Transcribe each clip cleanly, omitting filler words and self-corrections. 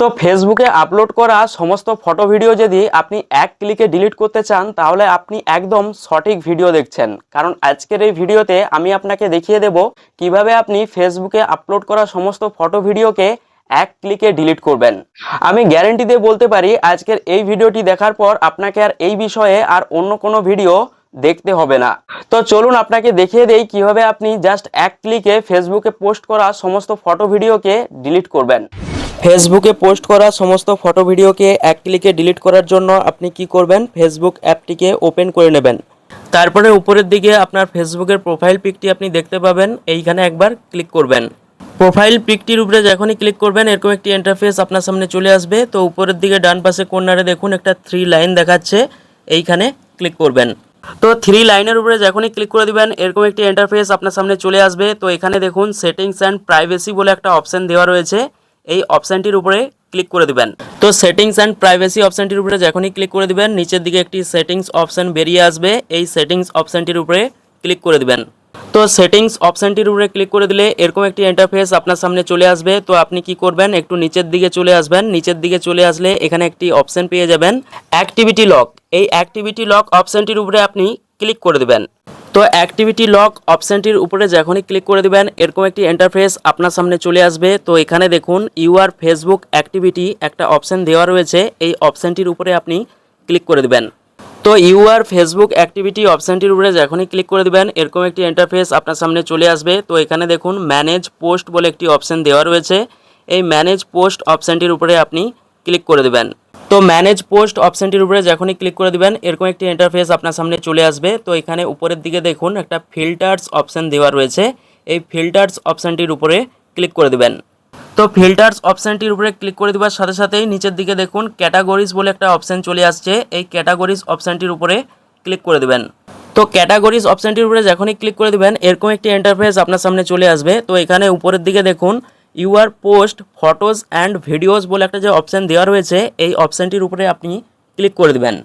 তো ফেসবুকে আপলোড করা সমস্ত ফটো ভিডিও যদি আপনি এক ক্লিকে ডিলিট করতে চান তাহলে আপনি একদম সঠিক ভিডিও দেখছেন, কারণ আজকের এই ভিডিওতে আমি আপনাকে দেখিয়ে দেব কিভাবে আপনি ফেসবুকে আপলোড করা সমস্ত ফটো ভিডিওকে এক ক্লিকে ডিলিট করবেন। আমি গ্যারেন্টি দিয়ে বলতে পারি আজকের এই ভিডিওটি দেখার পর আপনাকে আর এই বিষয়ে আর অন্য কোনো ভিডিও দেখতে হবে না। তো চলুন আপনাকে দেখিয়ে দেই কিভাবে আপনি জাস্ট এক ক্লিকে ফেসবুকে পোস্ট করা সমস্ত ফটো ভিডিওকে ডিলিট করবেন। ফেসবুকে পোস্ট করা সমস্ত ফটো ভিডিওকে এক ক্লিকে ডিলিট করার জন্য আপনি কি করবেন, ফেসবুক অ্যাপটিকে ওপেন করে নেবেন। তারপরে উপরের দিকে আপনার ফেসবুকের প্রোফাইল পিকটি আপনি দেখতে পাবেন, এইখানে একবার ক্লিক করবেন। প্রোফাইল পিকটির উপরে যখনই ক্লিক করবেন এরকম একটি ইন্টারফেস আপনার সামনে চলে আসবে। তো উপরের দিকে ডান পাশে কর্নারে দেখুন একটা 3 লাইন দেখাচ্ছে, এইখানে ক্লিক করবেন। তো 3 লাইনের উপরে যখনই ক্লিক করে দিবেন এরকম একটি ইন্টারফেস আপনার সামনে চলে আসবে। তো এখানে দেখুন সেটিংস অ্যান্ড প্রাইভেসি বলে একটা অপশান দেওয়া রয়েছে, এই অপশানটির উপরে ক্লিক করে দিবেন। তো সেটিংস অ্যান্ড প্রাইভেসি অপশানটির উপরে যখনই ক্লিক করে দিবেন নিচের দিকে একটি সেটিংস অপশান বেরিয়ে আসবে, এই সেটিংস অপশানটির উপরে ক্লিক করে দিবেন। তো সেটিংস অপশানটির উপরে ক্লিক করে দিলে এরকম একটি ইন্টারফেস আপনার সামনে চলে আসবে। তো আপনি কি করবেন, একটু নিচের দিকে চলে আসবেন। নিচের দিকে চলে আসলে এখানে একটি অপশান পেয়ে যাবেন অ্যাক্টিভিটি লক, এই অ্যাক্টিভিটি লক অপশানটির উপরে আপনি ক্লিক করে দিবেন। তো অ্যাক্টিভিটি লক অপশানটির উপরে যখনই ক্লিক করে দিবেন এরকম একটি ইন্টারফেস আপনার সামনে চলে আসবে। তো এখানে দেখুন ইউআর ফেসবুক অ্যাক্টিভিটি একটা অপশান দেওয়া রয়েছে, এই অপশানটির উপরে আপনি ক্লিক করে দিবেন। তো ইউআর ফেসবুক অ্যাক্টিভিটি অপশানটির উপরে যখনই ক্লিক করে দিবেন এরকম একটি ইন্টারফেস আপনার সামনে চলে আসবে। তো এখানে দেখুন ম্যানেজ পোস্ট বলে একটি অপশান দেওয়া রয়েছে, এই ম্যানেজ পোস্ট অপশানটির উপরে আপনি ক্লিক করে দিবেন। তো ম্যানেজ পোস্ট অপশানটির উপরে যখনই ক্লিক করে দিবেন এরকম একটি ইন্টারফেস আপনার সামনে চলে আসবে। তো এখানে উপরের দিকে দেখুন একটা ফিল্টার্স অপশান দেওয়া রয়েছে, এই ফিল্টার্স অপশানটির উপরে ক্লিক করে দিবেন। তো ফিল্টার্স অপশানটির উপরে ক্লিক করে দেওয়ার সাথে সাথেই নিচের দিকে দেখুন ক্যাটাগরিজ বলে একটা অপশান চলে আসছে, এই ক্যাটাগরিজ অপশানটির উপরে ক্লিক করে দেবেন। তো ক্যাটাগরিজ অপশানটির উপরে যখনই ক্লিক করে দেবেন এরকম একটি ইন্টারফেস আপনার সামনে চলে আসবে। তো এখানে উপরের দিকে দেখুন your post photos and videos বলে একটা যে অপশান দেওয়া রয়েছে এই অপশানটির উপরে আপনি ক্লিক করে দেবেন।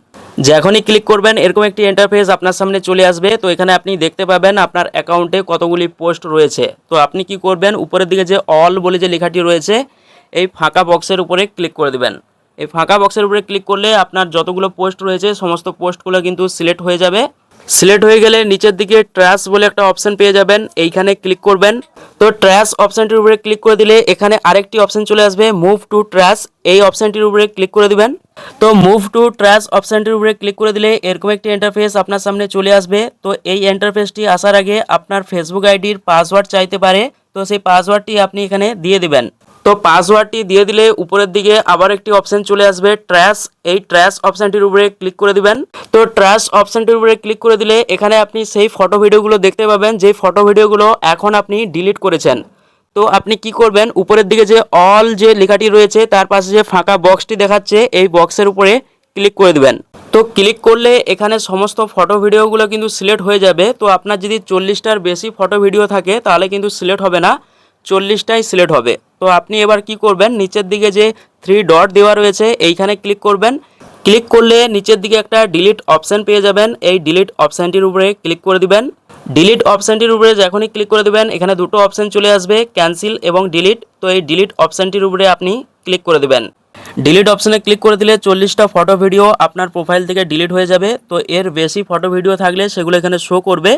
যখনই ক্লিক করবেন এরকম একটি ইন্টারফেস আপনার সামনে চলে আসবে। তো এখানে আপনি দেখতে পাবেন আপনার অ্যাকাউন্টে কতগুলি পোস্ট রয়েছে। তো আপনি কি করবেন, উপরের দিকে যে অল বলে যে লেখাটি রয়েছে এই ফাঁকা বক্সের উপরে ক্লিক করে দেবেন। এই ফাঁকা বক্সের উপরে ক্লিক করলে আপনার যতগুলো পোস্ট রয়েছে সমস্ত পোস্টগুলো কিন্তু সিলেক্ট হয়ে যাবে। সিলেক্ট হয়ে গেলে নিচের দিকে ট্র্যাশ বলে একটা অপশান পেয়ে যাবেন, এইখানে ক্লিক করবেন। তো ট্র্যাশ অপশানটির উপরে ক্লিক করে দিলে এখানে আরেকটি অপশান চলে আসবে মুভ টু ট্র্যাশ, এই অপশানটির উপরে ক্লিক করে দিবেন। তো মুভ টু ট্র্যাশ অপশানটির উপরে ক্লিক করে দিলে এরকম একটি ইন্টারফেস আপনার সামনে চলে আসবে। তো এই ইন্টারফেসটি আসার আগে আপনার ফেসবুক আইডির পাসওয়ার্ড চাইতে পারে, তো সেই পাসওয়ার্ডটি আপনি এখানে দিয়ে দিবেন। তো পাসওয়ার্ডটি দিয়ে দিলে উপরের দিকে আবার একটি অপশান চলে আসবে ট্র্যাশ, এই ট্র্যাশ অপশানটির উপরে ক্লিক করে দিবেন। তো ট্র্যাশ অপশানটির উপরে ক্লিক করে দিলে এখানে আপনি সেই ফটো ভিডিওগুলো দেখতে পাবেন যে ফটো ভিডিওগুলো এখন আপনি ডিলিট করেছেন। তো আপনি কি করবেন, উপরের দিকে যে অল যে লেখাটি রয়েছে তার পাশে যে ফাঁকা বক্সটি দেখাচ্ছে এই বক্সের উপরে ক্লিক করে দিবেন। তো ক্লিক করলে এখানে সমস্ত ফটো ভিডিওগুলো কিন্তু সিলেক্ট হয়ে যাবে। তো আপনার যদি 40টার বেশি ফটো ভিডিও থাকে তাহলে কিন্তু সিলেক্ট হবে না, 40টাই সিলেক্ট হবে। তো আপনি এবার কি করবেন, নিচের দিকে যে 3 ডট দেওয়া রয়েছে এইখানে ক্লিক করবেন। ক্লিক করলে নিচের দিকে একটা ডিলিট অপশান পেয়ে যাবেন, এই ডিলিট অপশানটির উপরে ক্লিক করে দিবেন। ডিলিট অপশানটির উপরে যখনই ক্লিক করে দেবেন এখানে দুটো অপশান চলে আসবে ক্যান্সেল এবং ডিলিট। তো এই ডিলিট অপশানটির উপরে আপনি ক্লিক করে দেবেন। ডিলিট অপশানে ক্লিক করে দিলে 40টা ফটো ভিডিও আপনার প্রোফাইল থেকে ডিলিট হয়ে যাবে। তো এর বেশি ফটো ভিডিও থাকলে সেগুলো এখানে শো করবে।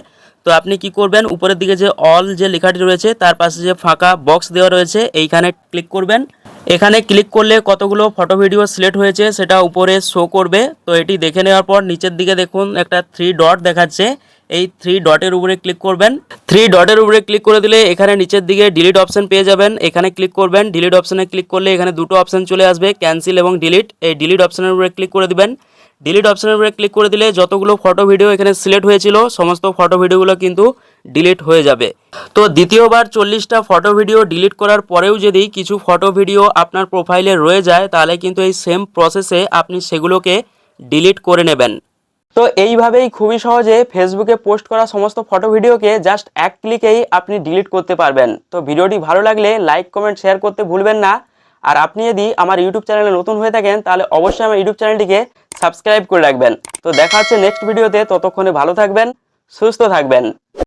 তো আপনি কি করবেন, উপরের দিকে যে অল যে লেখাটি রয়েছে তার পাশে যে ফাঁকা বক্স দেওয়া রয়েছে এইখানে ক্লিক করবেন। এখানে ক্লিক করলে কতগুলো ফটো ভিডিও সিলেক্ট হয়েছে সেটা উপরে শো করবে। তো এটি দেখে নেওয়ার পর নিচের দিকে দেখুন একটা 3 ডট দেখাচ্ছে, এই 3 ডটের উপরে ক্লিক করবেন। 3 ডটের উপরে ক্লিক করে দিলে এখানে নিচের দিকে ডিলিট অপশান পেয়ে যাবেন, এখানে ক্লিক করবেন। ডিলিট অপশানে ক্লিক করলে এখানে দুটো অপশান চলে আসবে ক্যান্সেল এবং ডিলিট, এই ডিলিট অপশানের উপরে ক্লিক করে দিবেন। ডিলিট অপশানের উপরে ক্লিক করে দিলে যতগুলো ফটো ভিডিও এখানে সিলেক্ট হয়েছিল সমস্ত ফটো ভিডিওগুলো কিন্তু ডিলিট হয়ে যাবে। তো দ্বিতীয়বার 40টা ফটো ভিডিও ডিলিট করার পরেও যদি কিছু ফটো ভিডিও আপনার প্রোফাইলে রয়ে যায় তাহলে কিন্তু এই সেম প্রসেসে আপনি সেগুলোকে ডিলিট করে নেবেন। তো এইভাবেই খুবই সহজে ফেসবুকে পোস্ট করা সমস্ত ফটো ভিডিওকে জাস্ট এক ক্লিকেই আপনি ডিলিট করতে পারবেন। তো ভিডিওটি ভালো লাগলে লাইক কমেন্ট শেয়ার করতে ভুলবেন না। আর আপনি যদি আমার ইউটিউব চ্যানেলে নতুন হয়ে থাকেন তাহলে অবশ্যই আমার ইউটিউব চ্যানেলটিকে সাবস্ক্রাইব করে রাখবেন। তো দেখা হচ্ছে নেক্সট ভিডিওতে, ততক্ষণে ভালো থাকবেন, সুস্থ থাকবেন।